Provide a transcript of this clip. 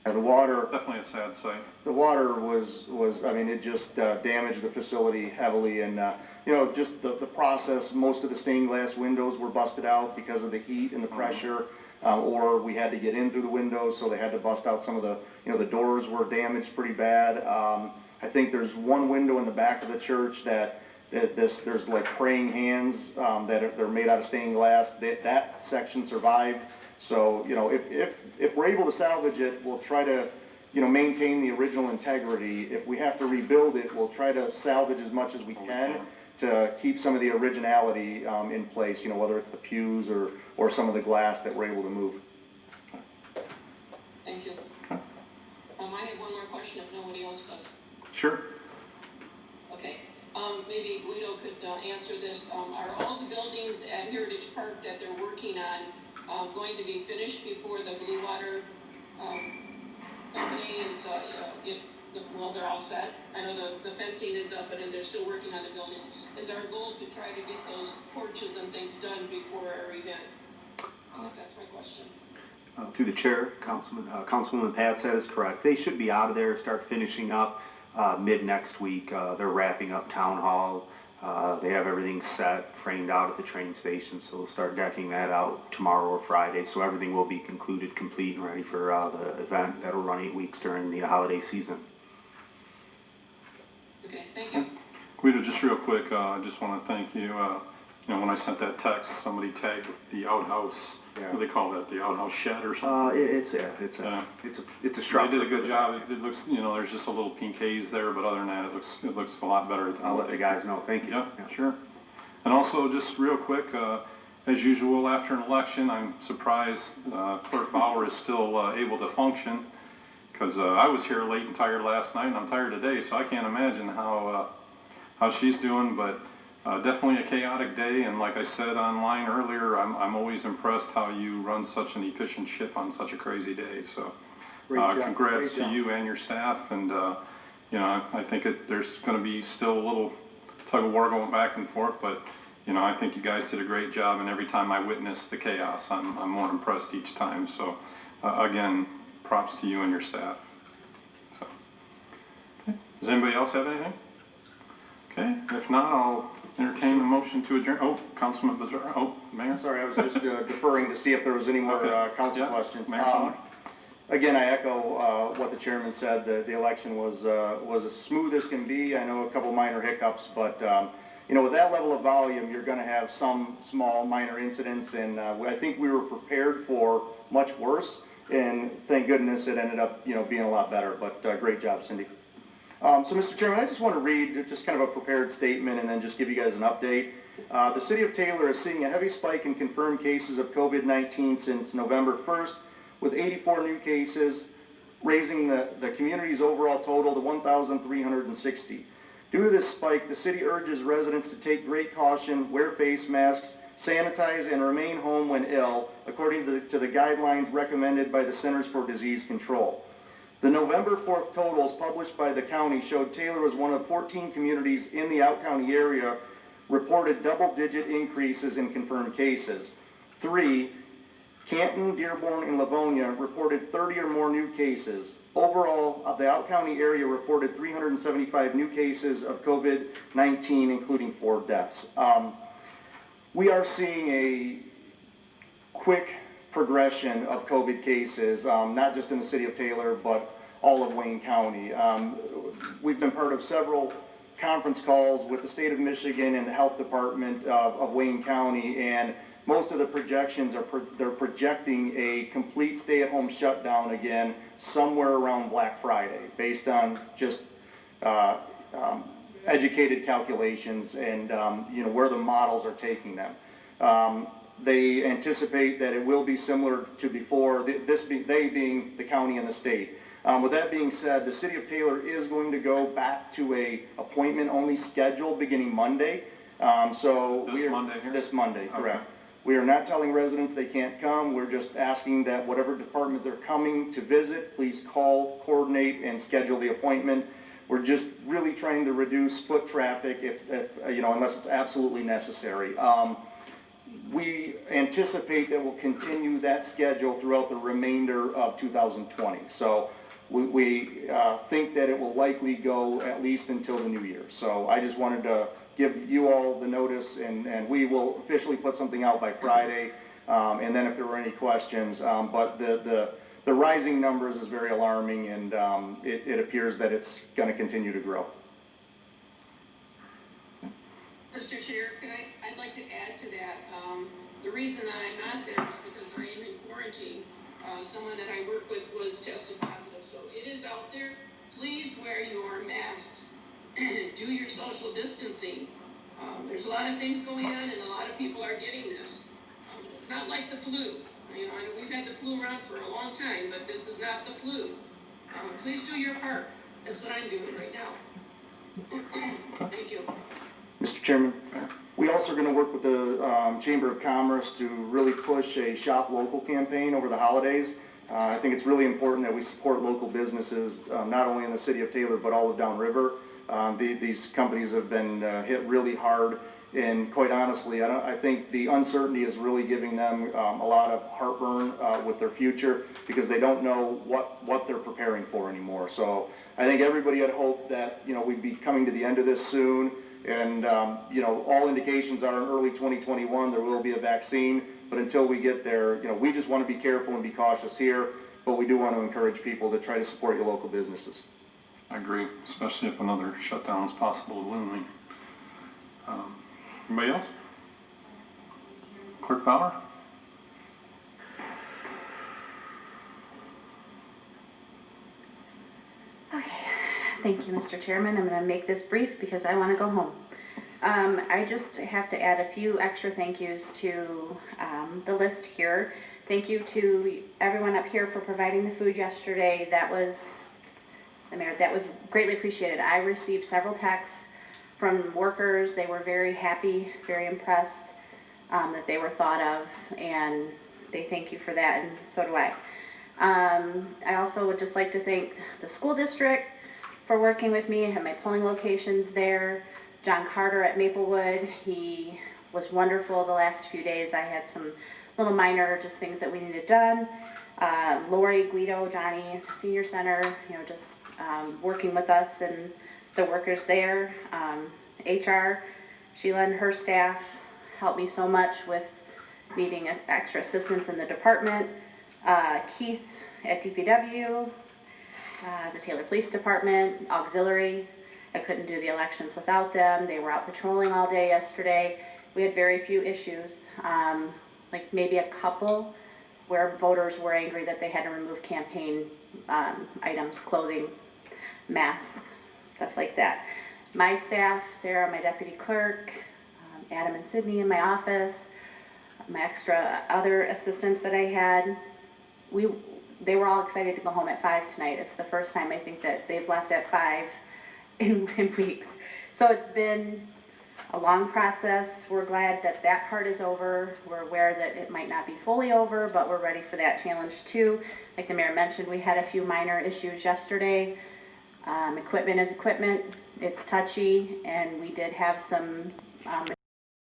The water, Definitely a sad sight. the water was I mean, it just damaged the facility heavily, and you know, just the process. Most of the stained glass windows were busted out because of the heat and the pressure, or we had to get in through the windows, so they had to bust out some of the, you know, the doors were damaged pretty bad. I think there's one window in the back of the church that there's like praying hands they're made out of stained glass. That section survived. So, you know, if we're able to salvage it, we'll try to, you know, maintain the original integrity. If we have to rebuild it, we'll try to salvage as much as we can to keep some of the originality in place, you know, whether it's the pews or some of the glass that we're able to move. Thank you. Okay. I have one more question if nobody else does. Sure. Okay. Maybe Guido could answer this. Are all the buildings at Heritage Park that they're working on going to be finished before the Blue Water company is, well, they're all set? I know the fencing is up, but they're still working on the buildings. Is our goal to try to get those porches and things done before our event? I guess that's my question. Through the chair, Councilwoman Pat said is correct. They should be out of there, start finishing up mid next week. They're wrapping up town hall. They have everything set, framed out at the train station, so they'll start decking that out tomorrow or Friday. So everything will be concluded, complete, and ready for the event that'll run 8 weeks during the holiday season. Okay, thank you. Guido, just real quick, I just want to thank you. You know, when I sent that text, somebody tagged the outhouse. Yeah. What do they call that? The outhouse shed or something? It's a structure. They did a good job. It looks, you know, there's just a little pink haze there, but other than that, it looks a lot better. I'll let the guys know. Thank you. Yeah, sure. And also, just real quick, as usual, after an election, I'm surprised Clerk Bauer is still able to function, because I was here late and tired last night, and I'm tired today, so I can't imagine how she's doing, but definitely a chaotic day, and like I said online earlier, I'm always impressed how you run such an efficient ship on such a crazy day, so congrats to you and your staff, and you know, I think there's going to be still a little tug of war going back and forth, but you know, I think you guys did a great job, and every time I witness the chaos, I'm more impressed each time, so again, props to you and your staff. So, okay. Does anybody else have anything? Okay, if not, I'll entertain the motion to adjourn. Oh, Councilman Bizarro. Oh, Mayor. Sorry, I was just deferring to see if there was any more council questions. Mayor, Again, I echo what the chairman said. The election was as smooth as can be. I know a couple minor hiccups, but you know, with that level of volume, you're going to have some small minor incidents, and I think we were prepared for much worse. And thank goodness it ended up, you know, being a lot better. But great job, Cindy. So, Mr. Chairman, I just want to read just kind of a prepared statement and then just give you guys an update. The City of Taylor is seeing a heavy spike in confirmed cases of COVID-19 since November 1st, with 84 new cases, raising the community's overall total to 1,360. Due to this spike, the city urges residents to take great caution, wear face masks, sanitize, and remain home when ill, according to the guidelines recommended by the Centers for Disease Control. The November 4th totals published by the county showed Taylor was one of 14 communities in the out-county area reported double-digit increases in confirmed cases. 3, Canton, Dearborn, and Livonia reported 30 or more new cases. Overall, the out-county area reported 375 new cases of COVID-19, including 4 deaths. We are seeing a quick progression of COVID cases, not just in the city of Taylor, but all of Wayne County. We've been part of several conference calls with the state of Michigan and the health department of Wayne County, and most of the projections they're projecting a complete stay-at-home shutdown again somewhere around Black Friday, based on just educated calculations and you know, where the models are taking them. They anticipate that it will be similar to before, they being the county and the state. With that being said, the city of Taylor is going to go back to a appointment-only schedule beginning Monday. This Monday, correct. Okay. We are not telling residents they can't come. We're just asking that whatever department they're coming to visit, please call, coordinate, and schedule the appointment. We're just really trying to reduce foot traffic if you know, unless it's absolutely necessary. we anticipate that we'll continue that schedule throughout the remainder of 2020. So we think that it will likely go at least until the new year. So I just wanted to give you all the notice, and we will officially put something out by Friday, and then if there were any questions. But the rising numbers is very alarming, and it appears that it's going to continue to grow. Mr. Chair, I'd like to add to that. The reason that I'm not there is because I am in quarantine. Someone that I work with was tested positive, so it is out there. Please wear your masks. Do your social distancing. There's a lot of things going on, and a lot of people are getting this. It's not like the flu. You know, I know we've had the flu around for a long time, but this is not the flu. Please do your part. That's what I'm doing right now. Thank you. Mr. Chairman, we also are going to work with the Chamber of Commerce to really push a Shop Local campaign over the holidays. I think it's really important that we support local businesses, not only in the city of Taylor, but all of downriver. These companies have been hit really hard, and quite honestly, I think the uncertainty is really giving them a lot of heartburn with their future, because they don't know what they're preparing for anymore. So I think everybody had hoped that, you know, we'd be coming to the end of this soon, and you know, all indications are in early 2021 there will be a vaccine, but until we get there, you know, we just want to be careful and be cautious here, but we do want to encourage people to try to support your local businesses. I agree, especially if another shutdown is possible looming. Anybody else? Clerk Bauer? Okay, thank you, Mr. Chairman. I'm going to make this brief because I want to go home. I just have to add a few extra thank yous to the list here. Thank you to everyone up here for providing the food yesterday. That was greatly appreciated. I received several texts from workers. They were very happy, very impressed that they were thought of, and they thank you for that, and so do I. I also would just like to thank the school district for working with me. I have my polling locations there. John Carter at Maplewood, he was wonderful the last few days. I had some little minor just things that we needed done. Lori, Guido, Johnny, Senior Center, you know, just working with us and the workers there. HR, Sheila and her staff helped me so much with needing extra assistance in the department. Keith at DPW, the Taylor Police Department, auxiliary. I couldn't do the elections without them. They were out patrolling all day yesterday. We had very few issues, like maybe a couple where voters were angry that they had to remove campaign items, clothing, masks, stuff like that. My staff, Sarah, my deputy clerk, Adam and Sydney in my office, my extra other assistants that I had, they were all excited to go home at 5 tonight. It's the first time I think that they've left at 5 in weeks. So it's been a long process. We're glad that that part is over. We're aware that it might not be fully over, but we're ready for that challenge too. Like the mayor mentioned, we had a few minor issues yesterday. Equipment is equipment. It's touchy, and we did have some